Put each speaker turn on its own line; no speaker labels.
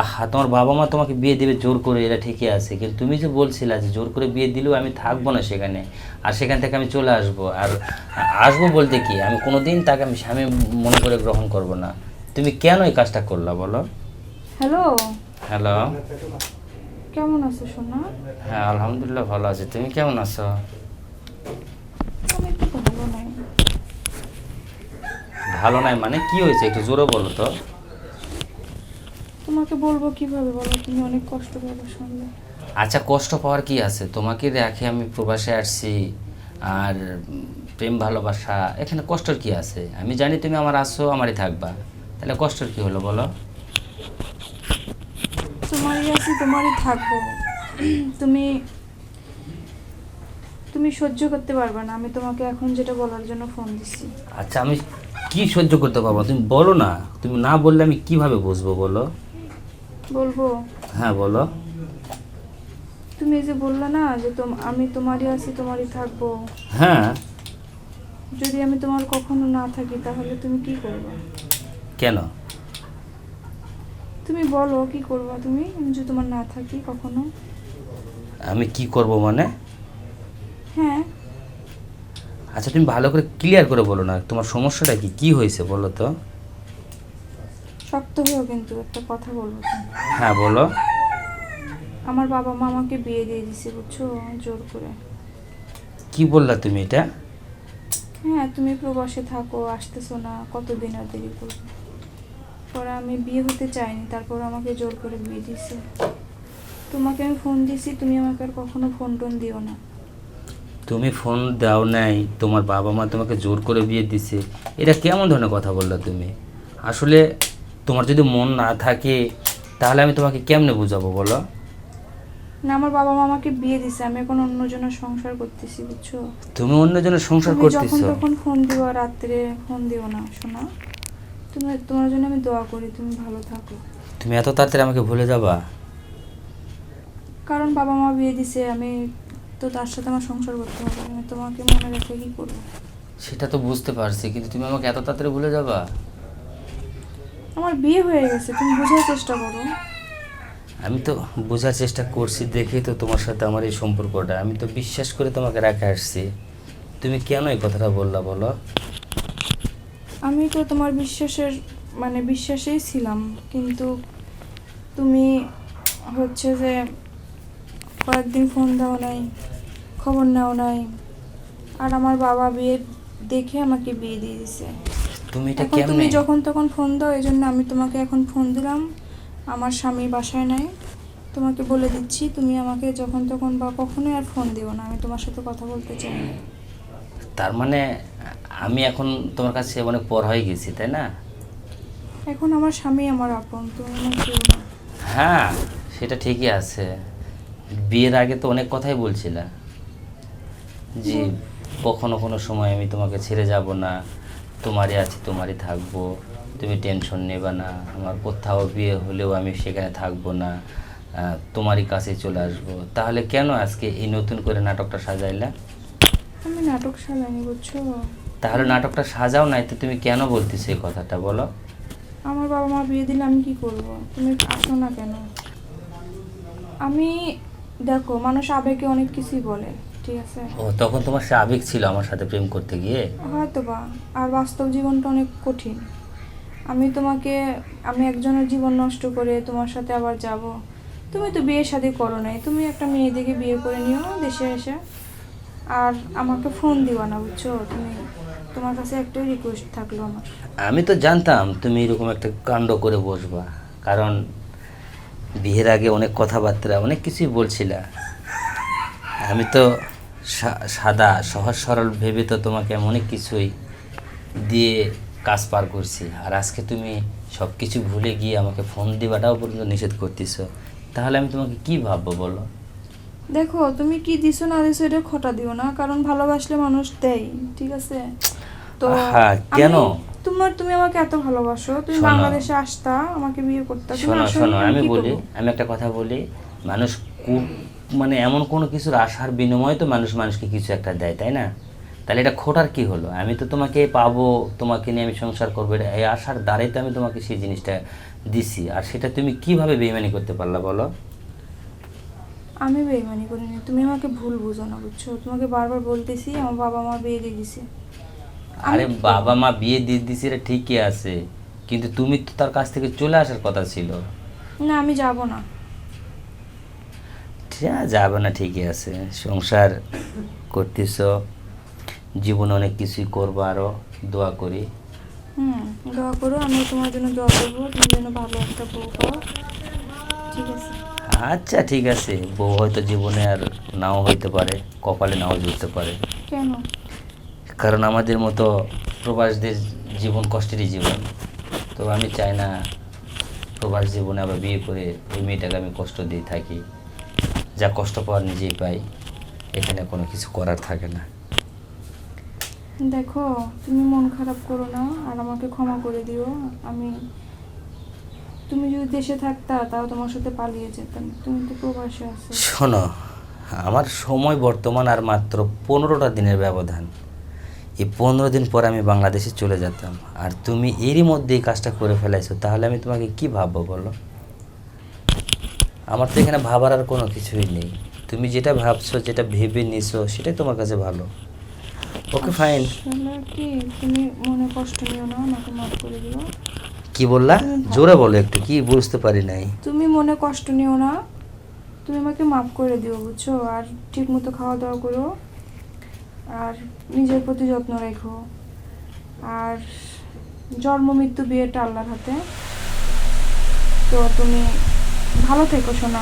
আহা, তোমার বাবা মা তোমাকে বিয়ে দেবে জোর করে, এটা ঠিকই আছে, কিন্তু তুমি যে বলছিলা যে জোর করে বিয়ে দিলেও আমি থাকবো না সেখানে, আর সেখান থেকে আমি চলে আসবো, আর আসবো বলতে কি আমি কোনোদিন তাকে আমি স্বামী মনে করে গ্রহণ করব না। তুমি কেন এই কাজটা করলা বলো?
Hello,
hello.
কেমন আছো সোনা?
হ্যাঁ আলহামদুলিল্লাহ ভালো আছি, তুমি কেমন আছো?
আমি একটু ভালো নাই।
ভালো নাই মানে কি হয়েছে, একটু জোরে বলো তো।
তোমাকে বলবো কিভাবে বলো, তুমি অনেক কষ্ট পাবে শুনলে।
আচ্ছা, কষ্ট পাওয়ার কি আছে, তোমাকে রেখে আমি প্রবাসে আসছি, আর প্রেম ভালোবাসা, এখানে কষ্টের কি আছে? আমি জানি তুমি আমার আছো, আমারই থাকবা, তাহলে কষ্টের কি হলো বলো?
তোমারই আছি, তোমারই থাকবো। তুমি তুমি সহ্য করতে পারবে না, আমি তোমাকে এখন যেটা বলার জন্য ফোন দিচ্ছি।
আচ্ছা, আমি কি সহ্য করতে পারবো তুমি বলো না, তুমি না বললে আমি কিভাবে বুঝবো বলো?
বলবো?
হ্যাঁ বলো।
তুমি এই যে বললে না যে আমি তোমারই আছি, তোমারই থাকবো,
হ্যাঁ।
যদি আমি তোমার কখনো না থাকি তাহলে তুমি কি করবে?
কেন?
তুমি বলো কি করবা তুমি, আমি যদি তোমার না থাকি কখনো?
আমি কি করব মানে?
হ্যাঁ।
আচ্ছা, তুমি ভালো করে ক্লিয়ার করে বলো না, তোমার সমস্যাটা কি, কি হয়েছে বলো তো।
শক্ত হয়েও কিন্তু একটা কথা বলবো তুমি।
হ্যাঁ বলো।
আমার বাবা মা আমাকে বিয়ে দিয়ে দিছে বুঝছো, জোর করে।
কি বললা তুমি এটা?
হ্যাঁ, তুমি প্রবাসে থাকো, আসতেছো না, কতদিন আর দেরি করবে। পরে আমি বিয়ে হতে চাইনি, তারপর আমাকে জোর করে বিয়ে দিছে। তোমাকে আমি ফোন দিছি, তুমি আমাকে আর কখনো ফোন টোন দিও না।
তুমি ফোন দাও নাই, তোমার বাবা মা তোমাকে জোর করে বিয়ে দিছে, এটা কেমন ধরনের কথা বললা তুমি? আসলে তোমার যদি মন না থাকে তাহলে আমি তোমাকে কেমনে বুঝাবো বলো?
না, আমার বাবা মা আমাকে বিয়ে দিছে, আমি এখন অন্যজনের সংসার করতেছি বুঝছো।
তুমি অন্যজনের সংসার
তুমি যখন
করতেছো?
তখন ফোন দিও, রাত্রে ফোন দিও না শোনা। তোমার জন্য আমি দোয়া করি, তুমি ভালো থাকো।
তুমি এত তাড়াতাড়ি আমাকে ভুলে যাবা?
কারণ বাবা মা বিয়ে দিছে, আমি তো তার সাথে আমার সংসার করতে হবে, আমি তোমাকে মনে রেখে কি করবো?
সেটা তো বুঝতে পারছি, কিন্তু তুমি আমাকে এত তাড়াতাড়ি ভুলে যাবা?
আমার বিয়ে হয়ে গেছে, তুমি বোঝার চেষ্টা করো।
আমি তো বোঝার চেষ্টা করছি দেখেই তো তোমার সাথে আমার এই সম্পর্কটা, আমি তো বিশ্বাস করে তোমাকে রেখে আসছি, তুমি কেন এই কথাটা বললা বলো?
আমি তো তোমার বিশ্বাসেই ছিলাম, কিন্তু তুমি হচ্ছে যে কয়েকদিন ফোন দাও নাই, খবর নাও নাই, আর আমার বাবা বিয়ে দেখে আমাকে বিয়ে দিয়ে দিছে।
তুমি এটা
এখন তুমি
কেমনে?
যখন তখন ফোন দাও, এই জন্য আমি তোমাকে এখন ফোন দিলাম। আমার স্বামী বাসায় নাই, তোমাকে বলে দিচ্ছি, তুমি আমাকে যখন তখন বা কখনোই আর ফোন দিও না, আমি তোমার সাথে কথা বলতে চাই না।
তার মানে আমি এখন তোমার কাছে অনেক পর হয়ে গেছি তাই না?
এখন আমার স্বামী আমার আপন, তুমি আমার কেউ না।
হ্যাঁ, সেটা ঠিকই আছে, বিয়ের আগে তো অনেক কথাই বলছিলা যে কখনো কোনো সময় আমি তোমাকে ছেড়ে যাব না, তোমারই আছি তোমারই থাকবো, তুমি টেনশন নেবে না, আমার কোথাও বিয়ে হলেও আমি সেখানে থাকবো না, তোমারই কাছে চলে আসবো, তাহলে কেন আজকে এই নতুন করে নাটকটা সাজাইলা?
আমি নাটক সাজাইনি বুঝছো।
তাহলে নাটকটা সাজাও নাই তো তুমি কেন বলতেছো এই কথাটা বলো?
আমার বাবা মা বিয়ে দিলে আমি কি করব, তুমি আসো না কেন? আমি দেখো, মানুষ আবেগে অনেক কিছুই বলে, ঠিক আছে।
ও, তখন তোমার সে আবেগ ছিল আমার সাথে প্রেম করতে গিয়ে?
হয়তো বা, আর বাস্তব জীবনটা অনেক কঠিন। আমি একজনের জীবন নষ্ট করে তোমার সাথে আবার যাব? তুমি তো বিয়ে শাদী করো নাই, তুমি একটা মেয়ে দেখে বিয়ে করে নিও দেশে এসে, আর আমাকে ফোন দিও না বুঝছো। তোমার কাছে একটাই রিকোয়েস্ট থাকলো আমার।
আমি তো জানতাম তুমি এরকম একটা কাণ্ড করে বসবা, কারণ বিয়ের আগে অনেক কথাবার্তা অনেক কিছুই বলছিলা, আমি তো সাদা সহজ সরল ভেবে তো তোমাকে আমি অনেক কিছুই দিয়ে কাজ পার করছি, আর আজকে তুমি সব কিছু ভুলে গিয়ে আমাকে ফোন দিবাটাও পর্যন্ত নিষেধ করতেছো, তাহলে আমি তোমাকে কি ভাববো বলো?
দেখো, তুমি কি দিছো না দিছো এটা খোটা দিও না, কারণ ভালোবাসলে মানুষ দেয়, ঠিক আছে। তো
হ্যাঁ, কেন?
তুমি আমাকে এত ভালোবাসো, তুমি
শোনো।
বাংলাদেশে আসতা, আমাকে বিয়ে করতে, তুমি
শোনো
আসো
শোনো,
না,
আমি
কি
বলি,
করবো?
আমি একটা কথা বলি, মানুষ মানে এমন কোনো কিছুর আশার বিনিময়ে তো মানুষ মানুষকে কিছু একটা দেয় তাই না? তাহলে এটা খোটার কি হলো? আমি তো তোমাকে পাবো, তোমাকে নিয়ে আমি সংসার করবো, এই আশার দ্বারাই তো আমি তোমাকে সেই জিনিসটা দিছি, আর সেটা তুমি কিভাবে বেইমানি করতে পারলা বলো?
আমি বেইমানি করিনি, তুমি আমাকে ভুল বুঝো না বুঝছো। তোমাকে বারবার বলতেছি আমার বাবা মা বিয়ে দিয়ে দিছে।
আরে বাবা মা বিয়ে দিয়ে দিছে এটা ঠিকই আছে, কিন্তু তুমি তো তার কাছ থেকে চলে আসার কথা ছিল।
না আমি যাব না।
যাবে না, ঠিকই আছে, সংসার করতেছ, জীবনে অনেক কিছুই করবো, আরও দোয়া করি।
দোয়া করো, আমিও তোমার জন্য দোয়া করবো, তুমি যেন ভালো একটা বউ পাও। ঠিক আছে?
আচ্ছা ঠিক আছে, বউ হয়তো জীবনে আর নাও হইতে পারে, কপালে নাও জুটতে পারে।
কেন?
কারণ আমাদের মতো প্রবাসদের জীবন কষ্টেরই জীবন, তো আমি চাই না প্রবাস জীবনে আবার বিয়ে করে ওই মেয়েটাকে আমি কষ্ট দিয়ে থাকি। যা কষ্ট পাওয়ার নিজেই পাই, এখানে কোনো কিছু করার থাকে না।
দেখো তুমি মন খারাপ করো না, আর আমাকে ক্ষমা করে দিও। তুমি যদি দেশে থাকতা তাও তোমার সাথে পালিয়ে যেতাম, তুমি তো প্রবাসে আছো।
শোনো, আমার সময় বর্তমান আর মাত্র 15টা দিনের ব্যবধান। এই 15 দিন পর আমি বাংলাদেশে চলে যেতাম, আর তুমি এরই মধ্যে এই কাজটা করে ফেলাইছো, তাহলে আমি তোমাকে কি ভাববো বলো? আমার তো এখানে ভাবার আর কোনো কিছুই নেই। তুমি যেটা ভাবছো, যেটা ভেবে নিছো, সেটাই তোমার কাছে ভালো। Okay fine.
আসলে কি, তুমি মনে কষ্ট নিও না, আমাকে মাফ করে দিও।
কি বললা? জোরে বলো একটু, কি বুঝতে পারি নাই।
তুমি মনে কষ্ট নিও না, তুমি আমাকে মাফ করে দিও বুঝছো। আর ঠিক মতো খাওয়া দাওয়া করো, আর নিজের প্রতি যত্ন রেখো। আর জন্ম মৃত্যু বিয়েটা আল্লাহর হাতে, তো তুমি ভালো থেকো সোনা।